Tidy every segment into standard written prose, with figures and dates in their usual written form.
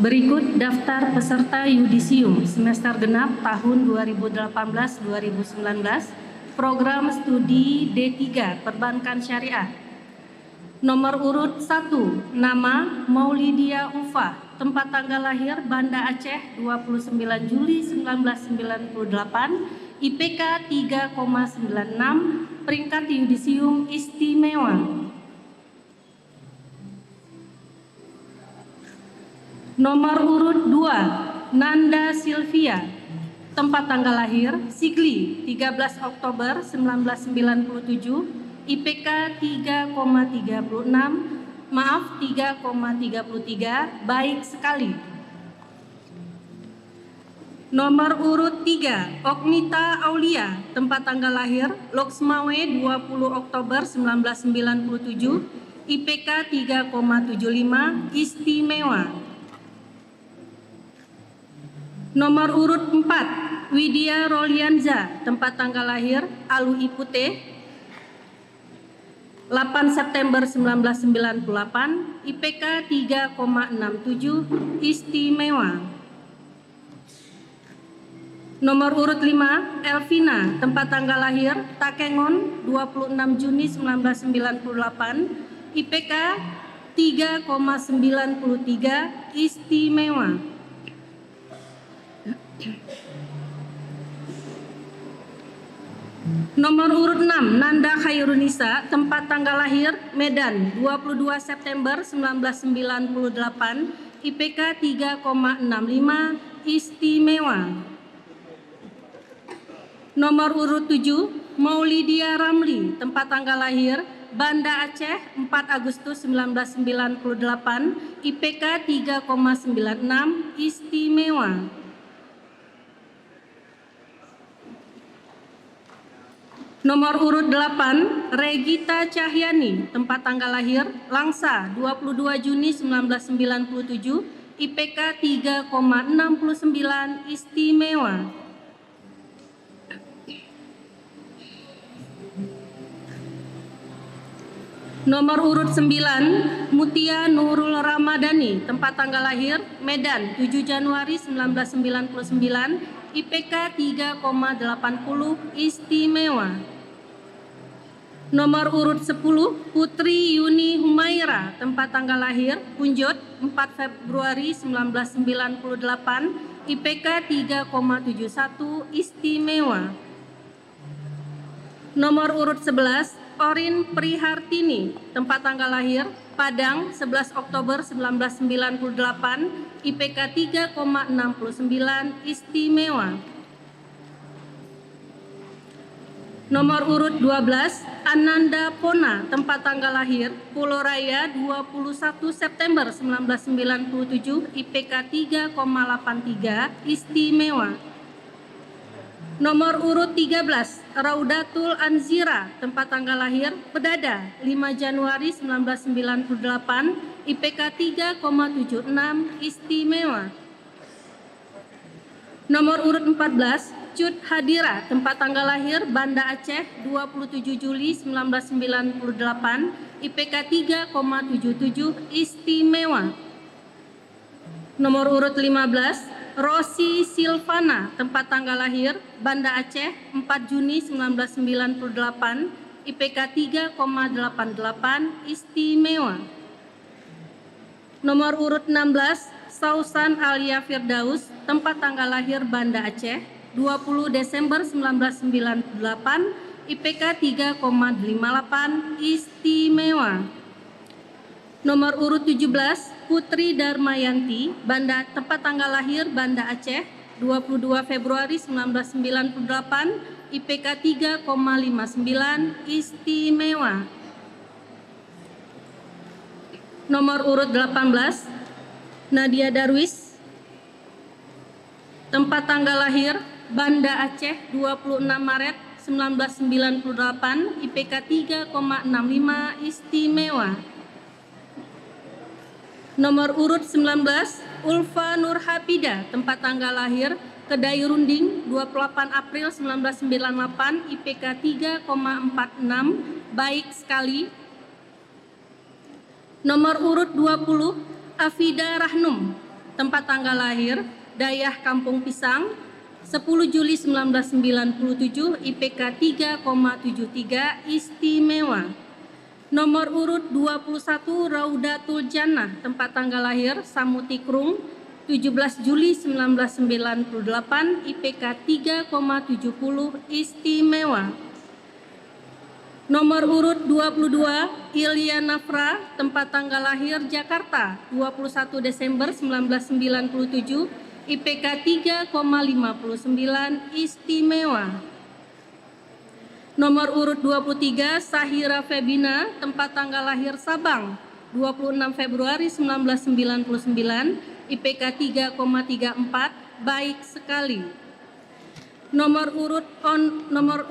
Berikut daftar peserta yudisium semester genap tahun 2018-2019 program studi D3 Perbankan Syariah. Nomor urut 1, nama Maulidia Ufa, tempat tanggal lahir Banda Aceh 29 Juli 1998, IPK 3,96, peringkat yudisium istimewa. Nomor urut 2, Nanda Silvia, tempat tanggal lahir Sigli 13 Oktober 1997, IPK 3,36, 3,33, baik sekali. Nomor urut 3, Oknita Aulia, tempat tanggal lahir Loksmawe 20 Oktober 1997, IPK 3,75, istimewa. Nomor urut 4, Widya Rolianza, tempat tanggal lahir Alui Putih 8 September 1998, IPK 3,67, istimewa. Nomor urut 5, Elvina, tempat tanggal lahir Takengon 26 Juni 1998, IPK 3,93, istimewa. Nomor urut 6, Nanda Khairunisa, tempat tanggal lahir Medan 22 September 1998, IPK 3,65, istimewa. Nomor urut 7, Maulidia Ramli, tempat tanggal lahir Banda Aceh 4 Agustus 1998, IPK 3,96, istimewa. Nomor urut 8, Regita Cahyani, tempat tanggal lahir Langsa 22 Juni 1997, IPK 3,69, istimewa. Nomor urut 9, Mutia Nurul Ramadhani, tempat tanggal lahir Medan 7 Januari 1999, IPK 3,80, istimewa. Nomor urut 10, Putri Yuni Humaira, tempat tanggal lahir Punjut 4 Februari 1998, IPK 3,71, istimewa. Nomor urut 11, Orin Prihartini, tempat tanggal lahir Padang 11 Oktober 1998, IPK 3,69, istimewa. Nomor urut 12, Ananda Pona, tempat tanggal lahir Pulau Raya 21 September 1997, IPK 3,83, istimewa. Nomor urut 13, Raudatul Anzira, tempat tanggal lahir Pedada 5 Januari 1998, IPK 3,76, istimewa. Nomor urut 14, Cut Hadira, tempat tanggal lahir Banda Aceh 27 Juli 1998, IPK 3,77, istimewa. Nomor urut 15, Rosi Silvana, tempat tanggal lahir Banda Aceh 4 Juni 1998, IPK 3,88, istimewa. Nomor urut 16, Sausan Alia Firdaus, tempat tanggal lahir Banda Aceh 20 Desember 1998, IPK 3,58, istimewa. Nomor urut 17, Putri Darmayanti, tempat tanggal lahir Banda Aceh 22 Februari 1998, IPK 3,59, istimewa. Nomor urut 18, Nadia Darwis, tempat tanggal lahir Banda Aceh 26 Maret 1998, IPK 3,65, istimewa. Nomor urut 19, Ulfa Nur Hapida, tempat tanggal lahir Kedai Runding 28 April 1998, IPK 3,46, baik sekali. Nomor urut 20, Afida Rahnum, tempat tanggal lahir Dayah Kampung Pisang, 10 Juli 1997, IPK 3,73, istimewa. Nomor urut 21 Raudatul Jannah, tempat tanggal lahir Samutikrung, 17 Juli 1998, IPK 3,70, istimewa. Nomor urut 22 Ilya Nafra, tempat tanggal lahir Jakarta, 21 Desember 1997, IPK 3,59, istimewa. Nomor urut 23 Sahira Febina, tempat tanggal lahir Sabang, 26 Februari 1999, IPK 3,34, baik sekali. Nomor urut 24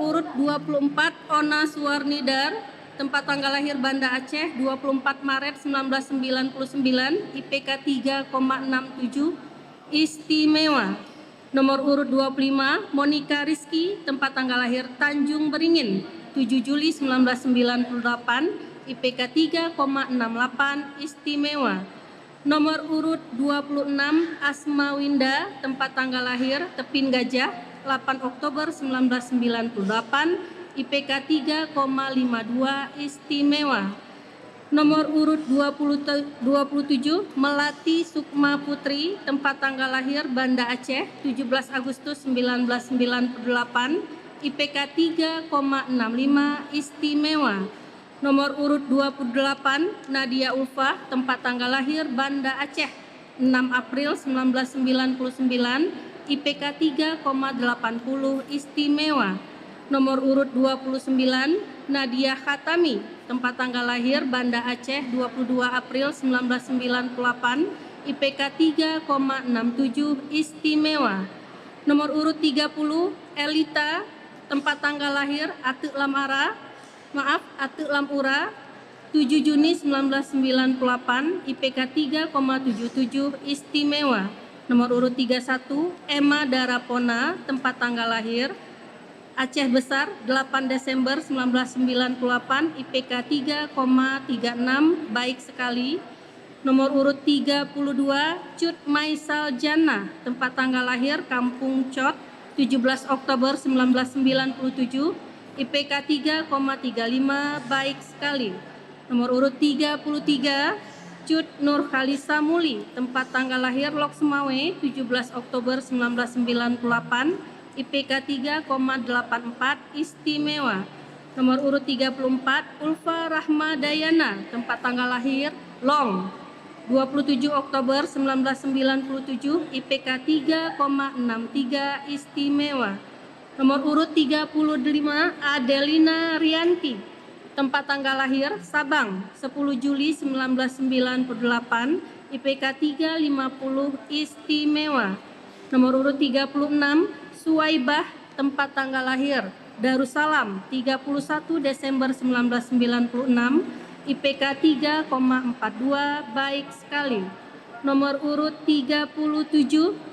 Ona Suwarnidar, tempat tanggal lahir Banda Aceh, 24 Maret 1999, IPK 3,67, istimewa. Nomor urut 25 Monika Rizky, tempat tanggal lahir Tanjung Beringin, 7 Juli 1998, IPK 3,68, istimewa. Nomor urut 26 Asma Winda, tempat tanggal lahir Tepin Gajah, 8 Oktober 1998, IPK 3,52, istimewa. Nomor urut 27 Melati Sukma Putri, tempat tanggal lahir Banda Aceh, 17 Agustus 1998, IPK 3,65, istimewa. Nomor urut 28 Nadia Ulfa, tempat tanggal lahir Banda Aceh, 6 April 1999, IPK 3,80, istimewa. Nomor urut 29 Nadia Khatami, tempat tanggal lahir Banda Aceh, 22 April 1998, IPK 3,67, istimewa. Nomor urut 30 Elita, tempat tanggal lahir Ateuk Lamura, 7 Juni 1998, IPK 3,77, istimewa. Nomor urut 31 Emma Darapona, tempat tanggal lahir Aceh Besar, 8 Desember 1998, IPK 3,36, baik sekali. Nomor urut 32 Cut Maisal Jannah, tempat tanggal lahir Kampung Cot, 17 Oktober 1997, IPK 3,35, baik sekali. Nomor urut 33 Cut Nur Khalisa Muli, tempat tanggal lahir Lok Semawe, 17 Oktober 1998, IPK 3,84, istimewa. Nomor urut 34 Ulfa Rahma Dayana, tempat tanggal lahir Long, 27 Oktober 1997, IPK 3,63, istimewa. Nomor urut 35 Adelina Rianti, tempat tanggal lahir Sabang, 10 Juli 1998, IPK 3,50, istimewa. Nomor urut 36 Suwaibah, tempat tanggal lahir Darussalam, 31 Desember 1996, IPK 3,42, baik sekali. Nomor urut 37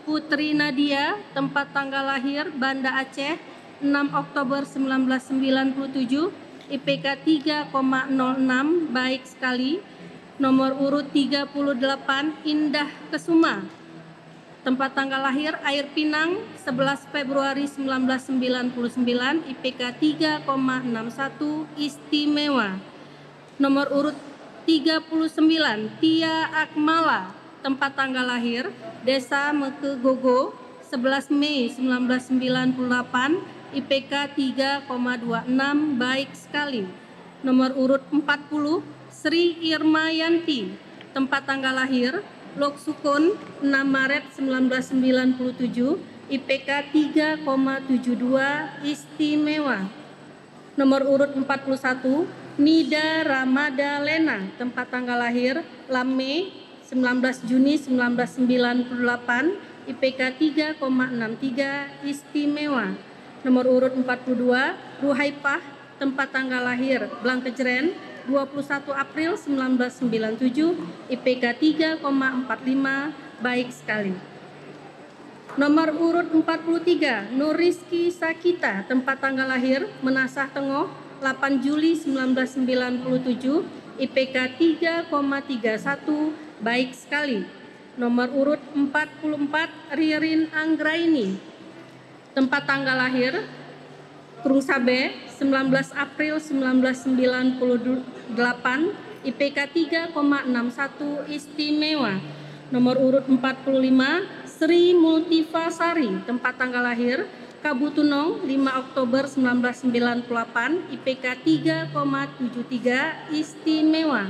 Putri Nadia, tempat tanggal lahir Banda Aceh, 6 Oktober 1997, IPK 3,06, baik sekali. Nomor urut 38 Indah Kesuma, tempat tanggal lahir Air Pinang, 11 Februari 1999, IPK 3,61, istimewa. Nomor urut 39 Tia Akmala, tempat tanggal lahir Desa Mekegogo, 11 Mei 1998, IPK 3,26, baik sekali. Nomor urut 40 Sri Irma Yanti, tempat tanggal lahir Lok Sukun, 6 Maret 1997, IPK 3,72, istimewa. Nomor urut 41 Nida Ramada Lena, tempat tanggal lahir Lame, 19 Juni 1998, IPK 3,63, istimewa. Nomor urut 42 Ruhaipah, tempat tanggal lahir Blangkejeren, 21 April 1997, IPK 3,45, baik sekali. Nomor urut 43 Nuriski Sakita, tempat tanggal lahir Menasah Tengoh, 8 Juli 1997, IPK 3,31, baik sekali. Nomor urut 44 Ririn Anggraini, tempat tanggal lahir Krung Sabe 19 April 1998, IPK 3,61 istimewa. Nomor urut 45 Sri Multifasari, tempat tanggal lahir Kabutunong 5 Oktober 1998, IPK 3,73 istimewa.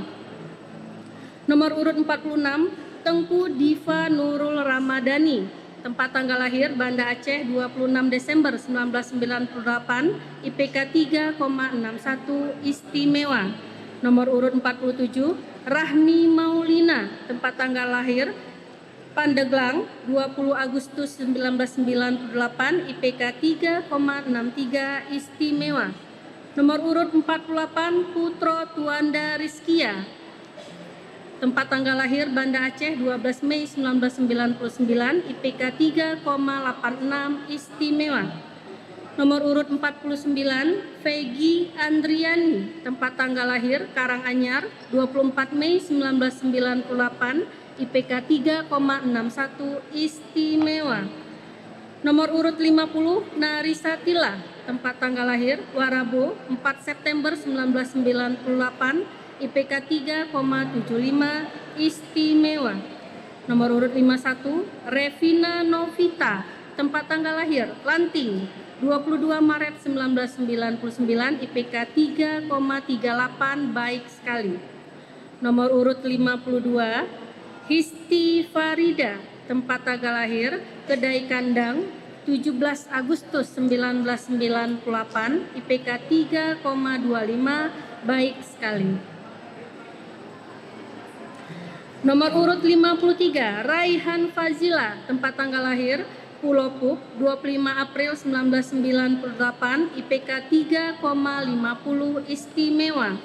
Nomor urut 46 Tengku Diva Nurul Ramadhani, tempat tanggal lahir Banda Aceh 26 Desember 1998, IPK 3,61 istimewa. Nomor urut 47 Rahmi Maulina, tempat tanggal lahir Pandeglang 20 Agustus 1998, IPK 3,63 istimewa. Nomor urut 48 Putro Tuanda Rizkia, tempat tanggal lahir Banda Aceh 12 Mei 1999, IPK 3,86 istimewa. Nomor urut 49 Vegi Andriani, tempat tanggal lahir Karanganyar 24 Mei 1998, IPK 3,61 istimewa. Nomor urut 50 Narisatila, tempat tanggal lahir Warabo 4 September 1998, IPK 3,75 istimewa. Nomor urut 51 Revina Novita, tempat tanggal lahir Lanting 22 Maret 1999, IPK 3,38 baik sekali. Nomor urut 52 Histi Farida, tempat tanggal lahir Kedai Kandang 17 Agustus 1998, IPK 3,25 baik sekali. Nomor urut 53 Raihan Fazila, tempat tanggal lahir Pulau Puk 25 April 1998, IPK 3,50 istimewa.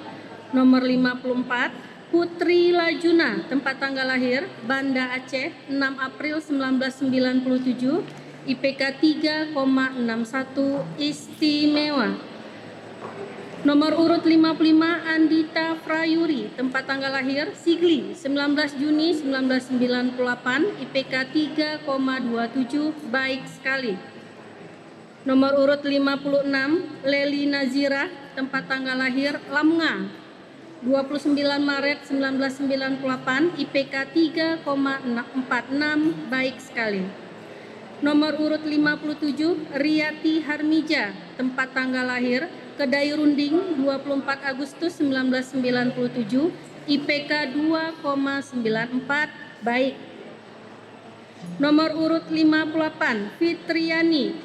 Nomor 54 Putri Lajuna, tempat tanggal lahir Banda Aceh 6 April 1997, IPK 3,61 istimewa. Nomor urut 55 Andita Frayuri, tempat tanggal lahir Sigli 19 Juni 1998, IPK 3,27 baik sekali. Nomor urut 56 Leli Nazira, tempat tanggal lahir Lamnga 29 Maret 1998, IPK 3,46 baik sekali. Nomor urut 57 Riyati Harmija, tempat tanggal lahir Kedai Runding 24 Agustus 1997, IPK 2,94 baik. Nomor urut 58 Fitriani,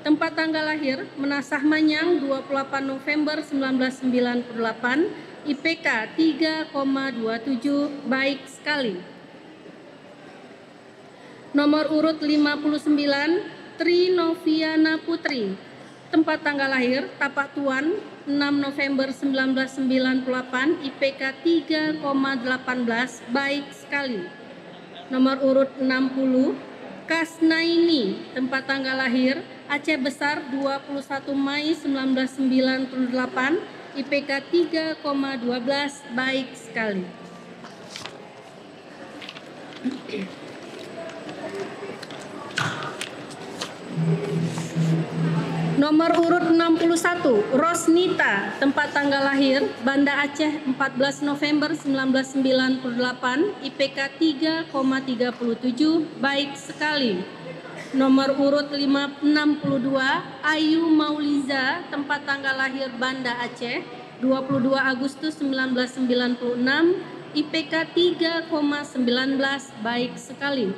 tempat tanggal lahir Menasah Manyang 28 November 1998, IPK 3,27 baik sekali. Nomor urut 59 Tri Noviana Putri, tempat tanggal lahir Tapak Tuan 6 November 1998, IPK 3,18 baik sekali. Nomor urut 60 Kasnaini, tempat tanggal lahir Aceh Besar 21 Mei 1998, IPK 3,12 baik sekali. Nomor urut 61 Rosnita, tempat tanggal lahir Banda Aceh 14 November 1998, IPK 3,37 baik sekali. Nomor urut 62 Ayu Mauliza, tempat tanggal lahir Banda Aceh 22 Agustus 1996, IPK 3,19 baik sekali.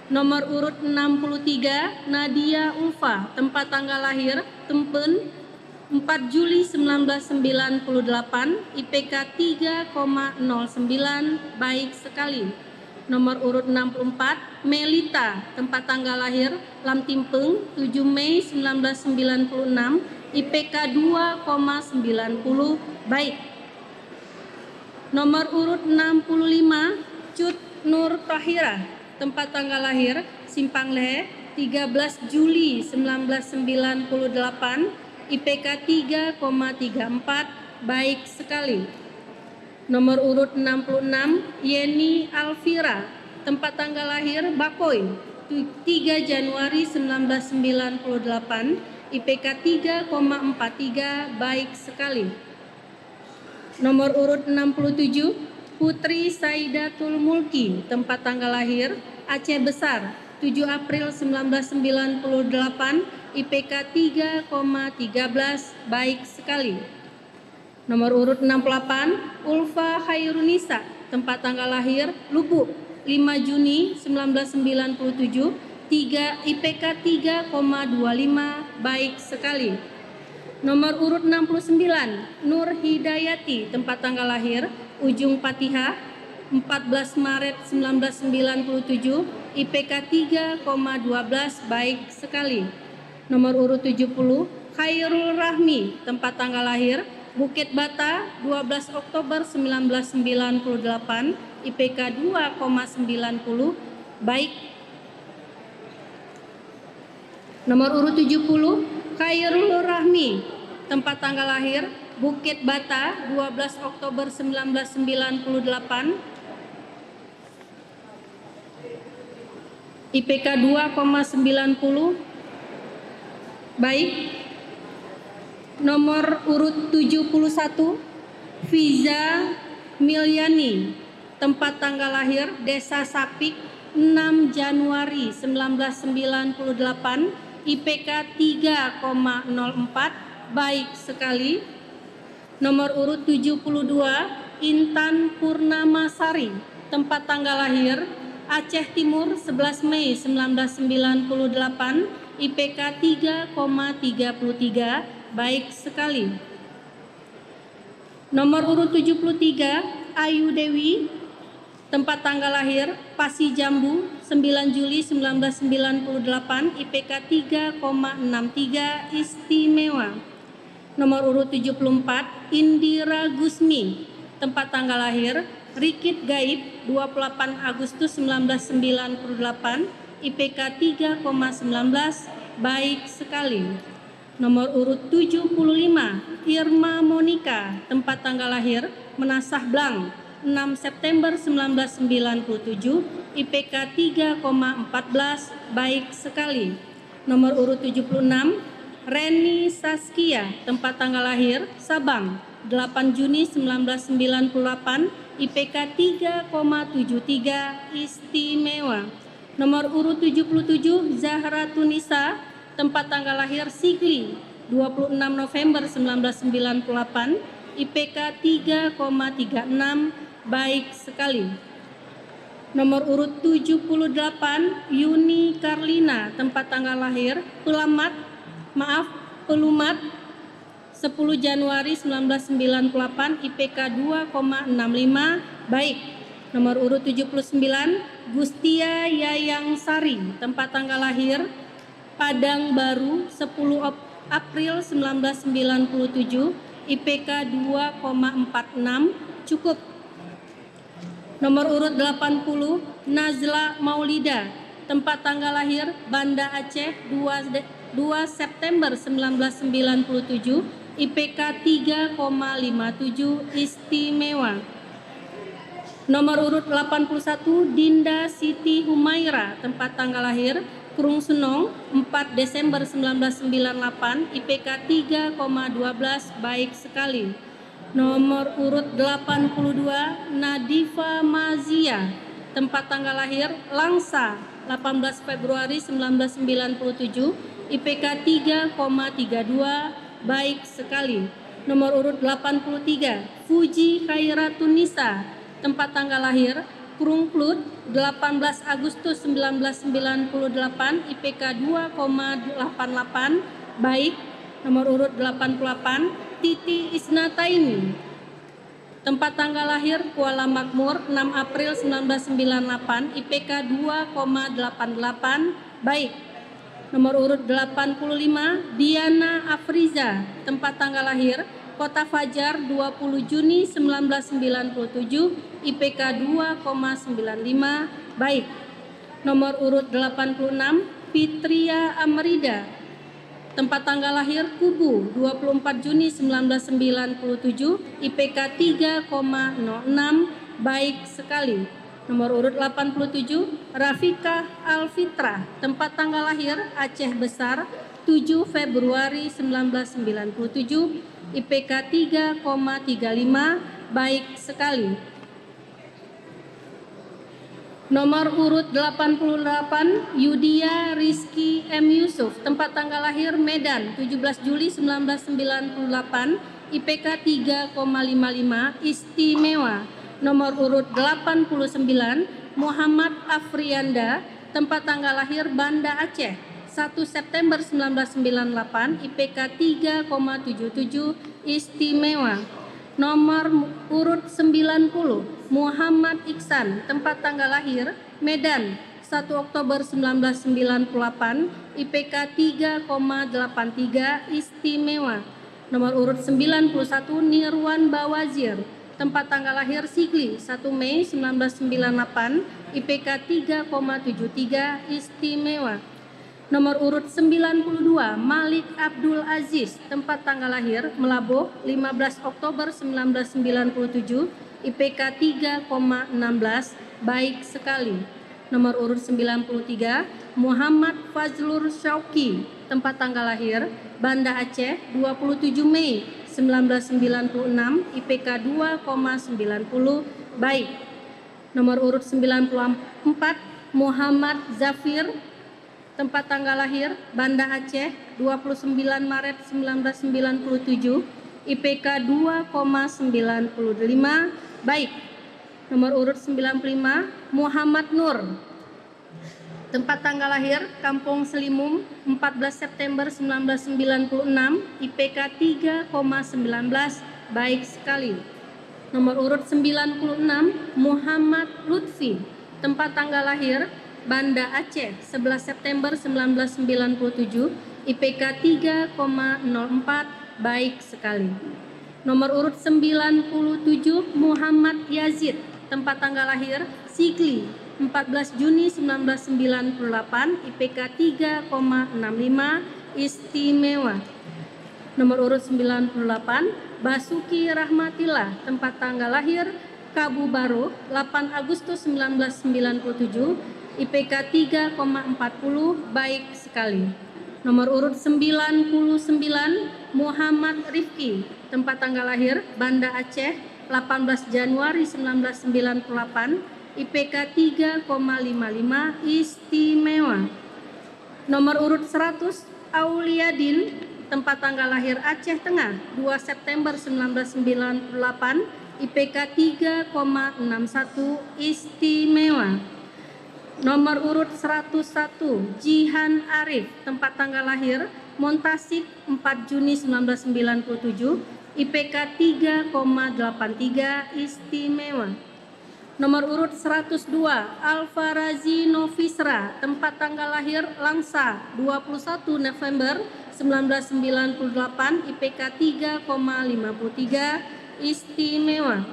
Nomor urut 63 Nadia Ulfa, tempat tanggal lahir Tempen 4 Juli 1998, IPK 3,09 baik sekali. Nomor urut 64 Melita, tempat tanggal lahir Lam Timpeng 7 Mei 1996, IPK 2,90 baik. Nomor urut 65 Cut Nur Tahira, tempat tanggal lahir Simpang Lehe 13 Juli 1998, IPK 3,34 baik sekali. Nomor urut 66 Yeni Alvira, tempat tanggal lahir Bakoy 3 Januari 1998, IPK 3,43, baik sekali. Nomor urut 67, Putri Saidatul Mulki, tempat tanggal lahir Aceh Besar 7 April 1998, IPK 3,13, baik sekali. Nomor urut 68, Ulfa Khairunisa, tempat tanggal lahir Lubuk 5 Juni 1997, IPK 3,25, baik sekali. Nomor urut 69, Nur Hidayati, tempat tanggal lahir Ujung Patihah 14 Maret 1997, IPK 3,12, baik sekali. Nomor urut 70, Khairul Rahmi, tempat tanggal lahir Bukit Bata 12 Oktober 1998, IPK 2,90, baik. Nomor urut 70, Khairul Rahmi, tempat tanggal lahir Bukit Bata 12 Oktober 1998, IPK 2,90, baik. Nomor urut 71, Fiza Milyani, tempat tanggal lahir Desa Sapik 6 Januari 1998, IPK 3,04, baik sekali. Nomor urut 72, Intan Purnamasari, tempat tanggal lahir Aceh Timur 11 Mei 1998, IPK 3,33, baik sekali. Nomor urut 73, Ayu Dewi, tempat tanggal lahir Pasi Jambu 9 Juli 1998, IPK 3,63, istimewa. Nomor urut 74, Indira Gusmi, tempat tanggal lahir Rikit Gaib 28 Agustus 1998, IPK 3,19, baik sekali. Nomor urut 75, Irma Monika, tempat tanggal lahir Menasah Blang 6 September 1997, IPK 3,14, baik sekali. Nomor urut 76, Reni Saskia, tempat tanggal lahir Sabang 8 Juni 1998, IPK 3,73, istimewa. Nomor urut 77, Zahra Tunisa, tempat tanggal lahir Sigli 26 November 1998, IPK 3,36, baik sekali. Nomor urut 78, Yuni Karlina, tempat tanggal lahir Pelumat 10 Januari 1998, IPK 2,65, baik. Nomor urut 79, Gustia Yayang Sari, tempat tanggal lahir Padang Baru 10 April 1997, IPK 2,46, cukup. Nomor urut 80, Nazla Maulida, tempat tanggal lahir Banda Aceh 2 September 1997, IPK 3,57, istimewa. Nomor urut 81, Dinda Siti Humaira, tempat tanggal lahir Krung Senong 4 Desember 1998, IPK 3,12, baik sekali. Nomor urut 82, Nadifa Mazia, tempat tanggal lahir Langsa 18 Februari 1997, IPK 3,32, baik sekali. Nomor urut 83, Fuji Khairatunisa, tempat tanggal lahir Krung Klut 18 Agustus 1998, IPK 2,88, baik. Nomor urut 88, Titi Isnataini, tempat tanggal lahir Kuala Makmur 6 April 1998, IPK 2,88, baik. Nomor urut 85, Diana Afriza, tempat tanggal lahir Kota Fajar 20 Juni 1997, IPK 2,95, baik. Nomor urut 86, Fitria Amrida, tempat tanggal lahir Kubu 24 Juni 1997, IPK 3,06, baik sekali. Nomor urut 87, Rafika Alfitra, tempat tanggal lahir Aceh Besar, 7 Februari 1997, IPK 3,35, baik sekali. Nomor urut 88, Yudia Rizky M. Yusuf, tempat tanggal lahir Medan, 17 Juli 1998, IPK 3,55, istimewa. Nomor urut 89, Muhammad Afrianda, tempat tanggal lahir Banda Aceh, 1 September 1998, IPK 3,77, istimewa. Nomor urut 90, Muhammad Iksan, tempat tanggal lahir Medan, 1 Oktober 1998, IPK 3,83, istimewa. Nomor urut 91, Nirwan Bawazir, tempat tanggal lahir Sigli, 1 Mei 1998, IPK 3,73, istimewa. Nomor urut 92, Malik Abdul Aziz, tempat tanggal lahir Melaboh, 15 Oktober 1997, IPK 3,16, baik sekali. Nomor urut 93, Muhammad Fazlur Syauqi, tempat tanggal lahir Banda Aceh, 27 Mei 1996, IPK 2,90, baik. Nomor urut 94, Muhammad Zafir, tempat tanggal lahir Banda Aceh, 29 Maret 1997, IPK 2,95, baik. Nomor urut 95, Muhammad Nur, tempat tanggal lahir Kampung Selimum, 14 September 1996, IPK 3,19, baik sekali. Nomor urut 96, Muhammad Lutfi, tempat tanggal lahir Banda Aceh, 11 September 1997, IPK 3,04, baik sekali. Nomor urut 97, Muhammad Yazid, tempat tanggal lahir Sigli, 14 Juni 1998, IPK 3,65, istimewa. Nomor urut 98, Basuki Rahmatillah, tempat tanggal lahir Kabu Baru, 8 Agustus 1997, IPK 3,40, baik sekali. Nomor urut 99, Muhammad Rifki, tempat tanggal lahir Banda Aceh, 18 Januari 1998, IPK 3,55, istimewa. Nomor urut 100, Auliadin, tempat tanggal lahir Aceh Tengah, 2 September 1998, IPK 3,61, istimewa. Nomor urut 101, Jihan Arif, tempat tanggal lahir Montasik, 4 Juni 1997, IPK 3,83, istimewa. Nomor urut 102, Alfarazi Nofisra, tempat tanggal lahir Langsa, 21 November 1998, IPK 3,53, istimewa.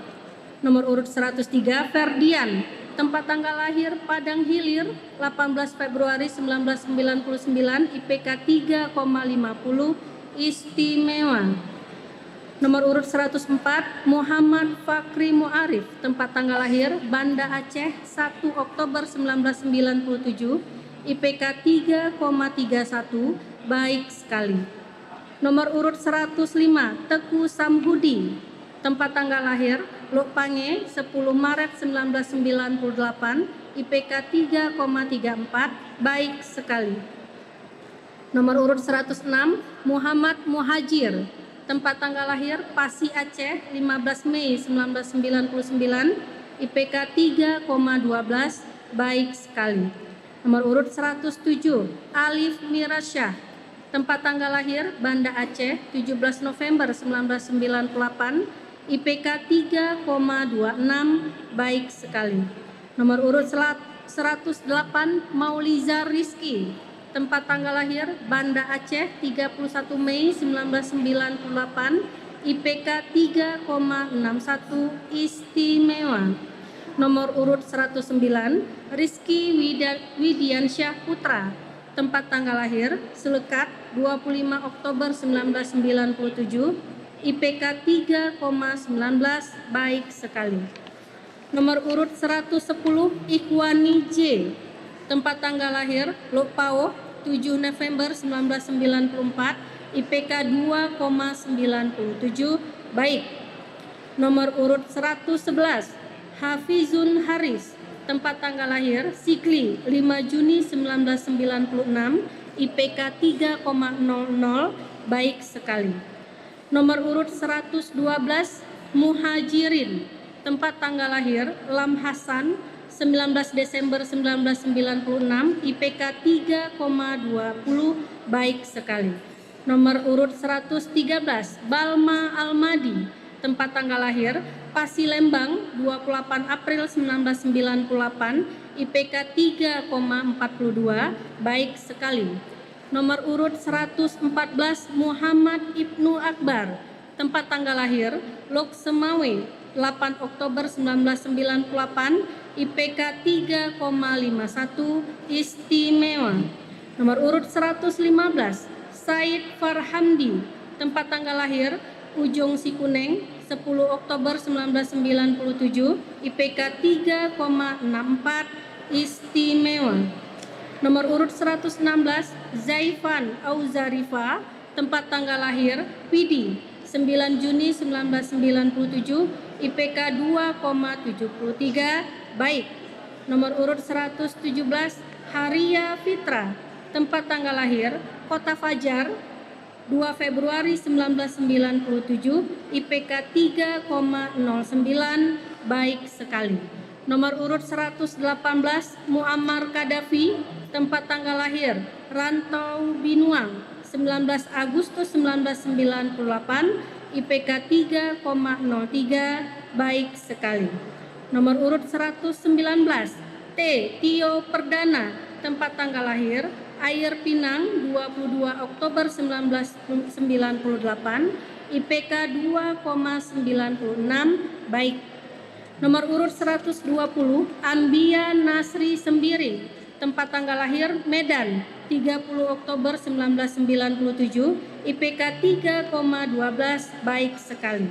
Nomor urut 103, Ferdian, tempat tanggal lahir Padang Hilir, 18 Februari 1999, IPK 3,50, istimewa. Nomor urut 104, Muhammad Fakri Mu'arif, tempat tanggal lahir Banda Aceh, 1 Oktober 1997, IPK 3,31, baik sekali. Nomor urut 105, Teku Samhudi, tempat tanggal lahir Lok Pange, 10 Maret 1998, IPK 3,34, baik sekali. Nomor urut 106, Muhammad Muhajir, tempat tanggal lahir Pasi Aceh, 15 Mei 1999, IPK 3,12, baik sekali. Nomor urut 107, Alif Mirasyah, tempat tanggal lahir Banda Aceh, 17 November 1998, IPK 3,26, baik sekali. Nomor urut 108, Mauliza Rizki, tempat tanggal lahir Banda Aceh, 31 Mei 1998, IPK 3,61, istimewa. Nomor urut 109, Rizky Widiansyah Putra, tempat tanggal lahir Selekat, 25 Oktober 1997, IPK 3,19, baik sekali. Nomor urut 110 Ikhwani J. Tempat tanggal lahir Lokpao 7 November 1994, IPK 2,97 baik. Nomor urut 111 Hafizun Haris. Tempat tanggal lahir Sikli 5 Juni 1996, IPK 3,00 baik sekali. Nomor urut 112 Muhajirin. Tempat tanggal lahir Lam Hasan 19 Desember 1996, IPK 3,20 baik sekali. Nomor urut 113 Balma Almadi. Tempat tanggal lahir Pasilembang 28 April 1998, IPK 3,42 baik sekali. Nomor urut 114 Muhammad Ibnu Akbar. Tempat tanggal lahir Lok Semawe 8 Oktober 1998, IPK 3,51 istimewa. Nomor urut 115 Said Farhamdi. Tempat tanggal lahir Ujung Sikuneng 10 Oktober 1997, IPK 3,64 istimewa. Nomor urut 116 Zaifan Auzarifa. Tempat tanggal lahir Pidi 9 Juni 1997, IPK 2,73 baik. Nomor urut 117 Haria Fitra. Tempat tanggal lahir Kota Fajar 2 Februari 1997, IPK 3,09 baik sekali. Nomor urut 118 Muammar Kadafi. Tempat tanggal lahir Rantau Binuang 19 Agustus 1998, IPK 3,03 baik sekali. Nomor urut 119 T. Tio Perdana. Tempat tanggal lahir Air Pinang 22 Oktober 1998, IPK 2,96 baik. Nomor urut 120 Ambia Nasri Sembiring. Tempat tanggal lahir Medan 30 Oktober 1997, IPK 3,12 baik sekali.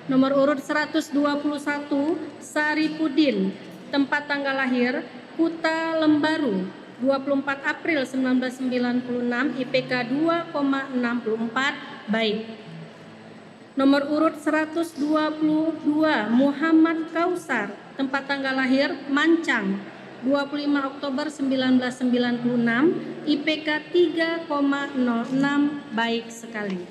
Nomor urut 121 Saripudin. Tempat tanggal lahir Kuta Lembaru 24 April 1996, IPK 2,64 baik. Nomor urut 122 Muhammad Kausar. Tempat tanggal lahir Mancang 25 Oktober 1996, IPK 3,06 baik sekali.